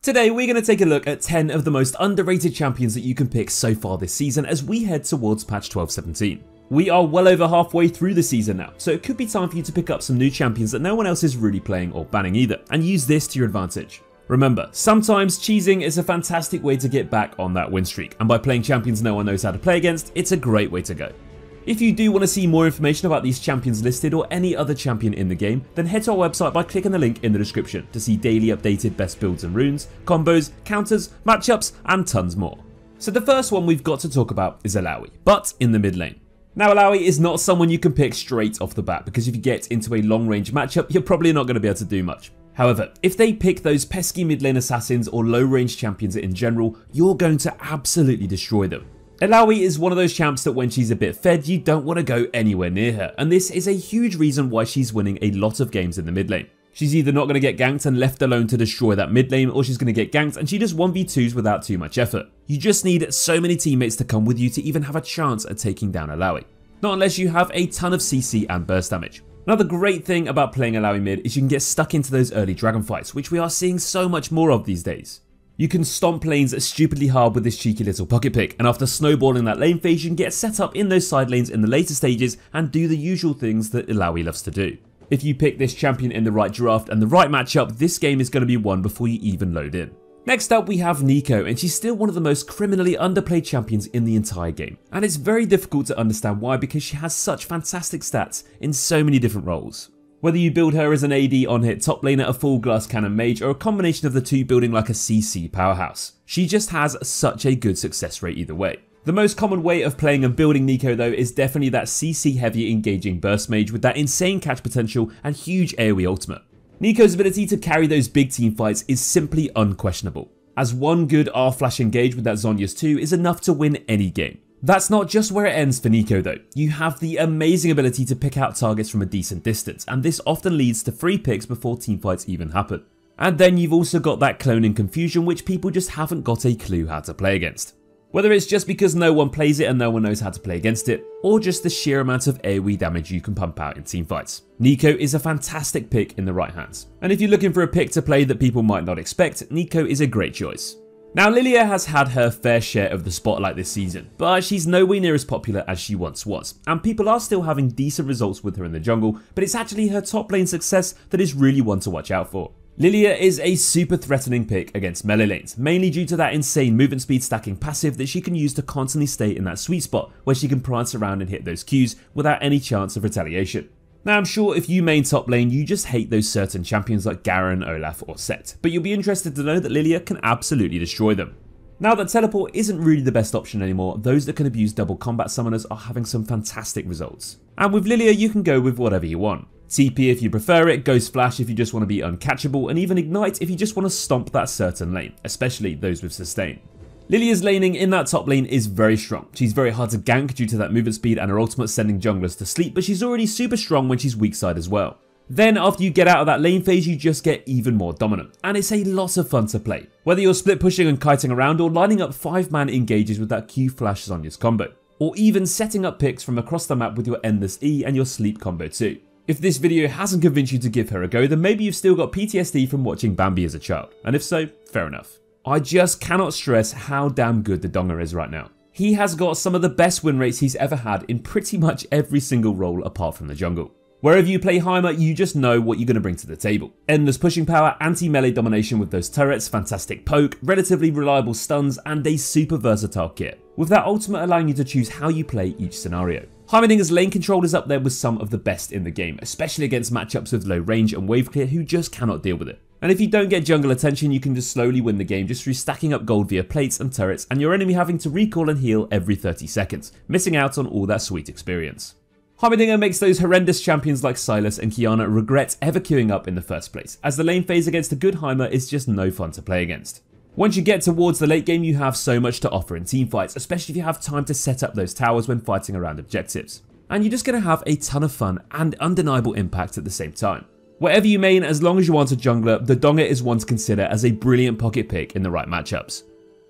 Today we're going to take a look at 10 of the most underrated champions that you can pick so far this season as we head towards patch 12.17. We are well over halfway through the season now, so it could be time for you to pick up some new champions that no one else is really playing or banning either, and use this to your advantage. Remember, sometimes cheesing is a fantastic way to get back on that win streak, and by playing champions no one knows how to play against, it's a great way to go. If you do want to see more information about these champions listed or any other champion in the game, then head to our website by clicking the link in the description to see daily updated best builds and runes, combos, counters, matchups, and tons more. So the first one we've got to talk about is Alawi, but in the mid lane. Now Alawi is not someone you can pick straight off the bat because if you get into a long range matchup, you're probably not going to be able to do much. However, if they pick those pesky mid lane assassins or low range champions in general, you're going to absolutely destroy them. Alawi is one of those champs that when she's a bit fed, you don't want to go anywhere near her, and this is a huge reason why she's winning a lot of games in the mid lane. She's either not going to get ganked and left alone to destroy that mid lane, or she's going to get ganked and she does 1v2s without too much effort. You just need so many teammates to come with you to even have a chance at taking down Alawi. Not unless you have a ton of CC and burst damage. Now the great thing about playing Alawi mid is you can get stuck into those early dragon fights, which we are seeing so much more of these days. You can stomp lanes stupidly hard with this cheeky little pocket pick, and after snowballing that lane phase you can get set up in those side lanes in the later stages and do the usual things that Alawi loves to do. If you pick this champion in the right draft and the right matchup, this game is going to be won before you even load in. Next up we have Nico, and she's still one of the most criminally underplayed champions in the entire game, and it's very difficult to understand why because she has such fantastic stats in so many different roles. Whether you build her as an AD on hit top laner, a full glass cannon mage, or a combination of the two building like a CC powerhouse, she just has such a good success rate either way. The most common way of playing and building Nico though is definitely that CC heavy engaging burst mage with that insane catch potential and huge AoE ultimate. Nico's ability to carry those big team fights is simply unquestionable, as one good R-flash engage with that Zhonya's 2 is enough to win any game. That's not just where it ends for Nico though. You have the amazing ability to pick out targets from a decent distance, and this often leads to free picks before teamfights even happen. And then you've also got that cloning confusion which people just haven't got a clue how to play against. Whether it's just because no one plays it and no one knows how to play against it, or just the sheer amount of AoE damage you can pump out in teamfights. Nico is a fantastic pick in the right hands. And if you're looking for a pick to play that people might not expect, Nico is a great choice. Now Lilia has had her fair share of the spotlight this season, but she's nowhere near as popular as she once was, and people are still having decent results with her in the jungle, but it's actually her top lane success that is really one to watch out for. Lilia is a super threatening pick against melee lanes, mainly due to that insane movement speed stacking passive that she can use to constantly stay in that sweet spot where she can prance around and hit those Qs without any chance of retaliation. Now I'm sure if you main top lane you just hate those certain champions like Garen, Olaf or Set, but you'll be interested to know that Lilia can absolutely destroy them. Now that teleport isn't really the best option anymore, those that can abuse double combat summoners are having some fantastic results. And with Lilia you can go with whatever you want. TP if you prefer it, Ghost Flash if you just want to be uncatchable, and even Ignite if you just want to stomp that certain lane, especially those with sustain. Lilia's laning in that top lane is very strong. She's very hard to gank due to that movement speed and her ultimate sending junglers to sleep, but she's already super strong when she's weak side as well. Then after you get out of that lane phase you just get even more dominant, and it's a lot of fun to play. Whether you're split pushing and kiting around or lining up 5-man engages with that Q flash Zhonya's combo, or even setting up picks from across the map with your endless E and your sleep combo too. If this video hasn't convinced you to give her a go, then maybe you've still got PTSD from watching Bambi as a child, and if so, fair enough. I just cannot stress how damn good the Donger is right now. He has got some of the best win rates he's ever had in pretty much every single role apart from the jungle. Wherever you play Heimer, you just know what you're going to bring to the table. Endless pushing power, anti-melee domination with those turrets, fantastic poke, relatively reliable stuns, and a super versatile kit, with that ultimate allowing you to choose how you play each scenario. Heimerdinger's lane control is up there with some of the best in the game, especially against matchups with low range and wave clear who just cannot deal with it. And if you don't get jungle attention, you can just slowly win the game just through stacking up gold via plates and turrets, and your enemy having to recall and heal every 30 seconds, missing out on all that sweet experience. Heimerdinger makes those horrendous champions like Sylas and Kiana regret ever queuing up in the first place, as the lane phase against a good Heimer is just no fun to play against. Once you get towards the late game, you have so much to offer in teamfights, especially if you have time to set up those towers when fighting around objectives. And you're just going to have a ton of fun and undeniable impact at the same time. Whatever you main, as long as you aren't a jungler, the Donger is one to consider as a brilliant pocket pick in the right matchups.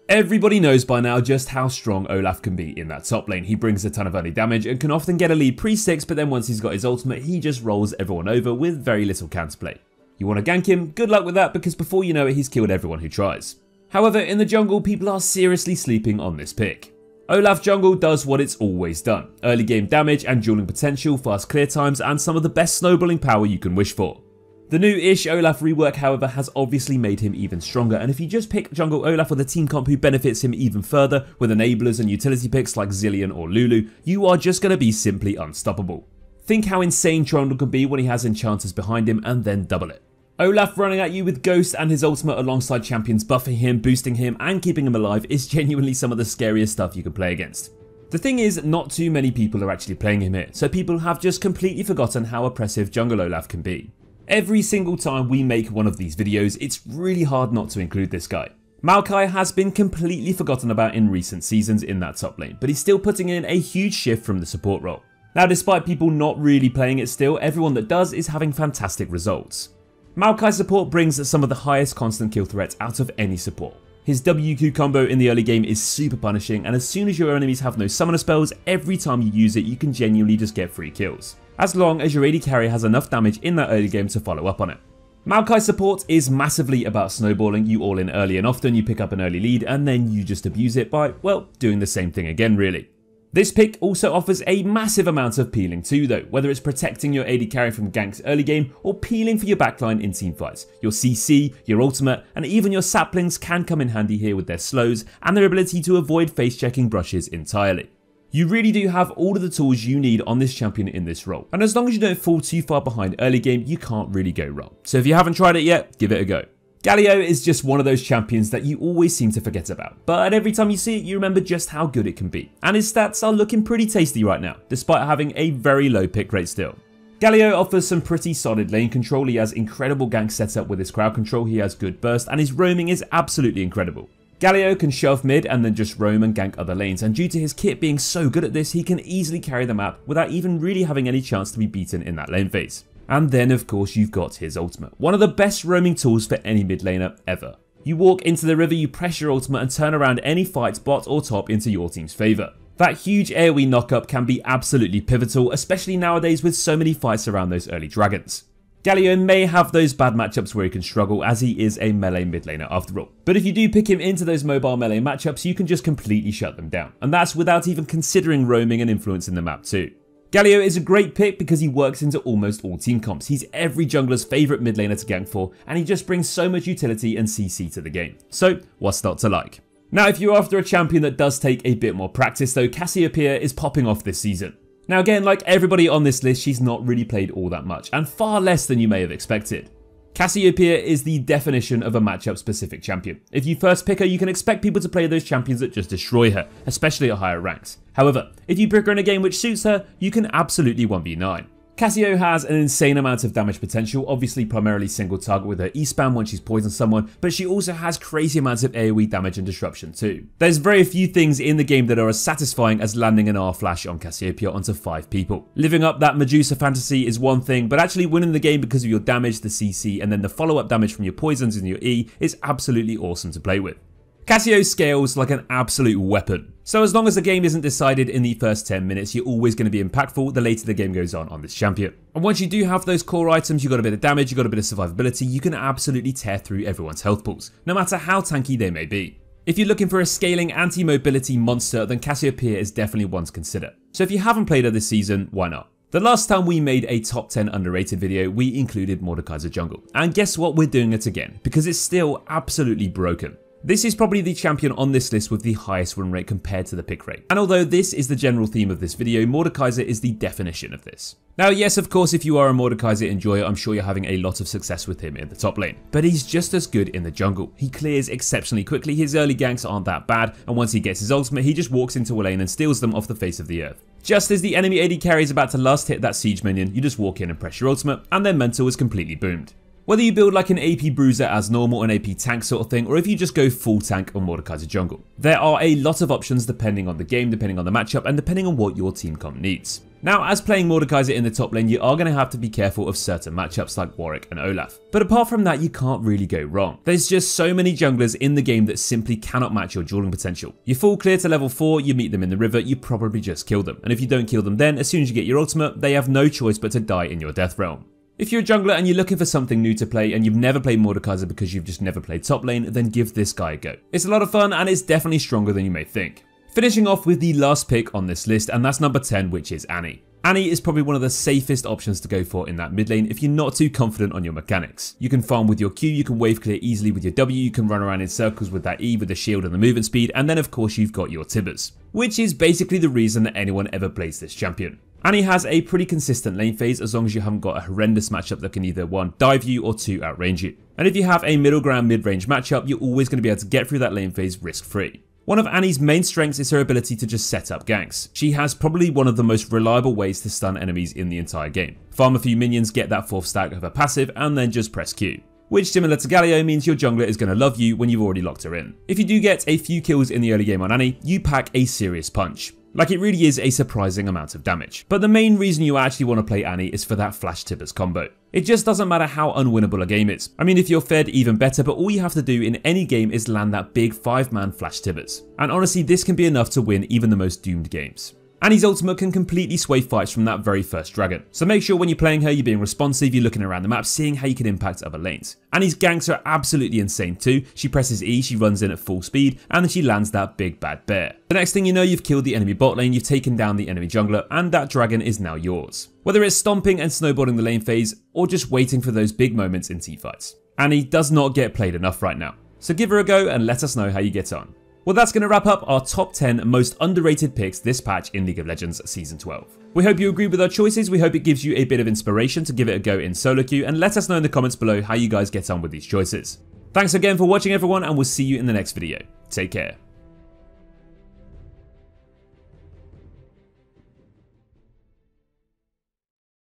Everybody knows by now just how strong Olaf can be in that top lane. He brings a ton of early damage and can often get a lead pre-6, but then once he's got his ultimate, he just rolls everyone over with very little counterplay. You want to gank him? Good luck with that, because before you know it, he's killed everyone who tries. However, in the jungle, people are seriously sleeping on this pick. Olaf jungle does what it's always done. Early game damage and dueling potential, fast clear times, and some of the best snowballing power you can wish for. The new-ish Olaf rework, however, has obviously made him even stronger, and if you just pick jungle Olaf with a team comp who benefits him even further with enablers and utility picks like Zillion or Lulu, you are just going to be simply unstoppable. Think how insane Trundle can be when he has enchanters behind him, and then double it. Olaf running at you with Ghost and his ultimate alongside champions buffing him, boosting him, and keeping him alive is genuinely some of the scariest stuff you can play against. The thing is, not too many people are actually playing him here, so people have just completely forgotten how oppressive jungle Olaf can be. Every single time we make one of these videos, it's really hard not to include this guy. Maokai has been completely forgotten about in recent seasons in that top lane, but he's still putting in a huge shift from the support role. Now, despite people not really playing it still, everyone that does is having fantastic results. Maokai support brings some of the highest constant kill threats out of any support. His WQ combo in the early game is super punishing, and as soon as your enemies have no summoner spells, every time you use it you can genuinely just get free kills, as long as your AD carry has enough damage in that early game to follow up on it. Maokai support is massively about snowballing you all in early and often, you pick up an early lead and then you just abuse it by, well, doing the same thing again really. This pick also offers a massive amount of peeling too though, whether it's protecting your AD carry from ganks early game or peeling for your backline in teamfights. Your CC, your ultimate, and even your saplings can come in handy here with their slows and their ability to avoid face checking brushes entirely. You really do have all of the tools you need on this champion in this role, and as long as you don't fall too far behind early game, you can't really go wrong. So if you haven't tried it yet, give it a go. Galio is just one of those champions that you always seem to forget about, but every time you see it you remember just how good it can be, and his stats are looking pretty tasty right now, despite having a very low pick rate still. Galio offers some pretty solid lane control, he has incredible gank setup with his crowd control, he has good burst, and his roaming is absolutely incredible. Galio can shove mid and then just roam and gank other lanes, and due to his kit being so good at this, he can easily carry the map without even really having any chance to be beaten in that lane phase. And then of course you've got his ultimate, one of the best roaming tools for any mid laner ever. You walk into the river, you press your ultimate and turn around any fight bot or top into your team's favour. That huge AoE knockup can be absolutely pivotal, especially nowadays with so many fights around those early dragons. Galio may have those bad matchups where he can struggle, as he is a melee mid laner after all. But if you do pick him into those mobile melee matchups, you can just completely shut them down. And that's without even considering roaming and influencing the map too. Galio is a great pick because he works into almost all team comps. He's every jungler's favourite mid laner to gank for, and he just brings so much utility and CC to the game. So what's not to like? Now if you're after a champion that does take a bit more practice though, Cassiopeia is popping off this season. Now again, like everybody on this list, she's not really played all that much, and far less than you may have expected. Cassiopeia is the definition of a matchup specific champion. If you first pick her, you can expect people to play those champions that just destroy her, especially at higher ranks. However, if you pick her in a game which suits her, you can absolutely 1v9. Cassio has an insane amount of damage potential, obviously primarily single target with her E-spam when she's poisoned someone, but she also has crazy amounts of AoE damage and disruption too. There's very few things in the game that are as satisfying as landing an R flash on Cassiopeia onto 5 people. Living up that Medusa fantasy is one thing, but actually winning the game because of your damage, the CC, and then the follow-up damage from your poisons and your E is absolutely awesome to play with. Cassio scales like an absolute weapon. So as long as the game isn't decided in the first 10 minutes, you're always going to be impactful the later the game goes on this champion. And once you do have those core items, you've got a bit of damage, you've got a bit of survivability, you can absolutely tear through everyone's health pools, no matter how tanky they may be. If you're looking for a scaling anti-mobility monster, then Cassiopeia is definitely one to consider. So if you haven't played her this season, why not? The last time we made a top 10 underrated video, we included Mordekaiser Jungle. And guess what, we're doing it again, because it's still absolutely broken. This is probably the champion on this list with the highest win rate compared to the pick rate. And although this is the general theme of this video, Mordekaiser is the definition of this. Now yes, of course, if you are a Mordekaiser enjoyer, I'm sure you're having a lot of success with him in the top lane. But he's just as good in the jungle. He clears exceptionally quickly, his early ganks aren't that bad, and once he gets his ultimate, he just walks into a lane and steals them off the face of the earth. Just as the enemy AD carry is about to last hit that siege minion, you just walk in and press your ultimate, and their mental is completely boomed. Whether you build like an AP bruiser as normal, an AP tank sort of thing, or if you just go full tank on Mordekaiser Jungle. There are a lot of options depending on the game, depending on the matchup, and depending on what your team comp needs. Now, as playing Mordekaiser in the top lane, you are going to have to be careful of certain matchups like Warwick and Olaf. But apart from that, you can't really go wrong. There's just so many junglers in the game that simply cannot match your dueling potential. You full clear to level 4, you meet them in the river, you probably just kill them. And if you don't kill them then, as soon as you get your ultimate, they have no choice but to die in your death realm. If you're a jungler and you're looking for something new to play and you've never played Mordekaiser because you've just never played top lane, then give this guy a go. It's a lot of fun and it's definitely stronger than you may think. Finishing off with the last pick on this list, and that's number 10, which is Annie. Annie is probably one of the safest options to go for in that mid lane if you're not too confident on your mechanics. You can farm with your Q, you can wave clear easily with your W, you can run around in circles with that E with the shield and the movement speed, and then of course you've got your Tibbers, which is basically the reason that anyone ever plays this champion. Annie has a pretty consistent lane phase as long as you haven't got a horrendous matchup that can either 1 dive you or 2 outrange you. And if you have a middle ground mid-range matchup, you're always going to be able to get through that lane phase risk-free. One of Annie's main strengths is her ability to just set up ganks. She has probably one of the most reliable ways to stun enemies in the entire game. Farm a few minions, get that 4th stack of her passive, and then just press Q. Which, similar to Galio, means your jungler is going to love you when you've already locked her in. If you do get a few kills in the early game on Annie, you pack a serious punch. Like, it really is a surprising amount of damage. But the main reason you actually want to play Annie is for that flash Tibbers combo. It just doesn't matter how unwinnable a game is. I mean, if you're fed, even better, but all you have to do in any game is land that big 5-man flash Tibbers. And honestly, this can be enough to win even the most doomed games. Annie's ultimate can completely sway fights from that very first dragon, so make sure when you're playing her you're being responsive, you're looking around the map, seeing how you can impact other lanes. Annie's ganks are absolutely insane too. She presses E, she runs in at full speed, and then she lands that big bad bear. The next thing you know, you've killed the enemy bot lane, you've taken down the enemy jungler, and that dragon is now yours. Whether it's stomping and snowballing the lane phase, or just waiting for those big moments in teamfights. Annie does not get played enough right now, so give her a go and let us know how you get on. Well, that's going to wrap up our top 10 most underrated picks this patch in League of Legends Season 12. We hope you agree with our choices, we hope it gives you a bit of inspiration to give it a go in solo queue, and let us know in the comments below how you guys get on with these choices. Thanks again for watching everyone, and we'll see you in the next video. Take care.